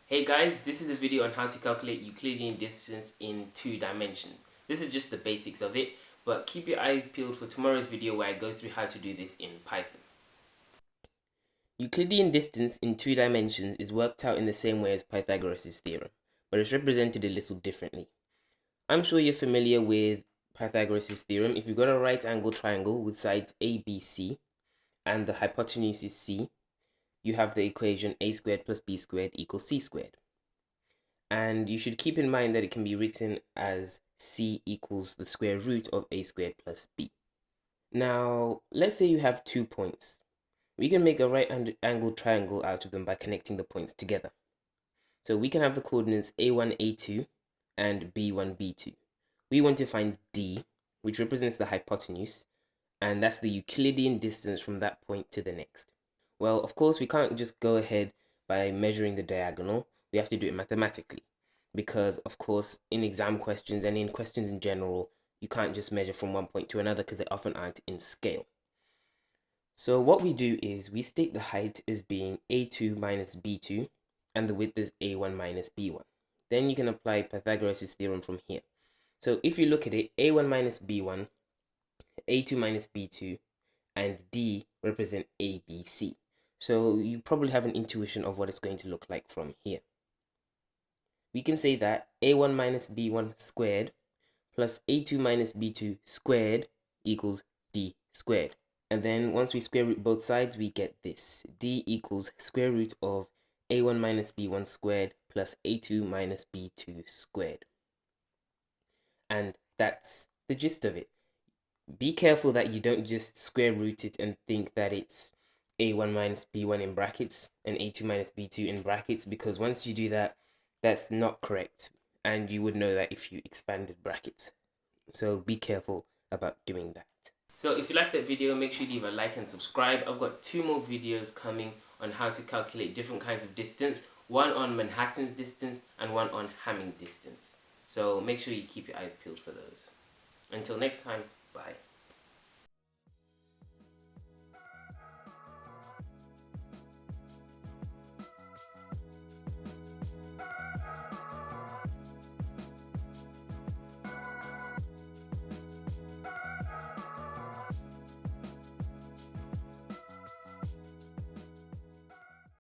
Hey guys, this is a video on how to calculate Euclidean distance in 2 dimensions. This is just the basics of it, but keep your eyes peeled for tomorrow's video where I go through how to do this in Python. Euclidean distance in 2 dimensions is worked out in the same way as Pythagoras' theorem, but it's represented a little differently. I'm sure you're familiar with Pythagoras' theorem. If you've got a right angle triangle with sides A, B, C, and the hypotenuse is C, you have the equation a squared plus b squared equals c squared. And you should keep in mind that it can be written as c equals the square root of a squared plus b. Now, let's say you have 2 points. We can make a right angled triangle out of them by connecting the points together. So we can have the coordinates a1, a2 and b1, b2. We want to find d, which represents the hypotenuse, and that's the Euclidean distance from that point to the next. Well, of course, we can't just go ahead by measuring the diagonal. We have to do it mathematically because, of course, in exam questions and in questions in general, you can't just measure from one point to another because they often aren't in scale. So what we do is we state the height as being a2 minus b2 and the width is a1 minus b1. Then you can apply Pythagoras' theorem from here. So if you look at it, a1 minus b1, a2 minus b2, and d represent a, b, c. So you probably have an intuition of what it's going to look like from here. We can say that a1 minus b1 squared plus a2 minus b2 squared equals d squared. And then once we square root both sides, we get this. D equals square root of a1 minus b1 squared plus a2 minus b2 squared. And that's the gist of it. Be careful that you don't just square root it and think that it's a1 minus b1 in brackets and a2 minus b2 in brackets, because once you do that, that's not correct, and you would know that if you expanded brackets. So be careful about doing that. So if you like that video, make sure you leave a like and subscribe. I've got 2 more videos coming on how to calculate different kinds of distance, one on Manhattan's distance and one on Hamming distance. So make sure you keep your eyes peeled for those. Until next time, bye.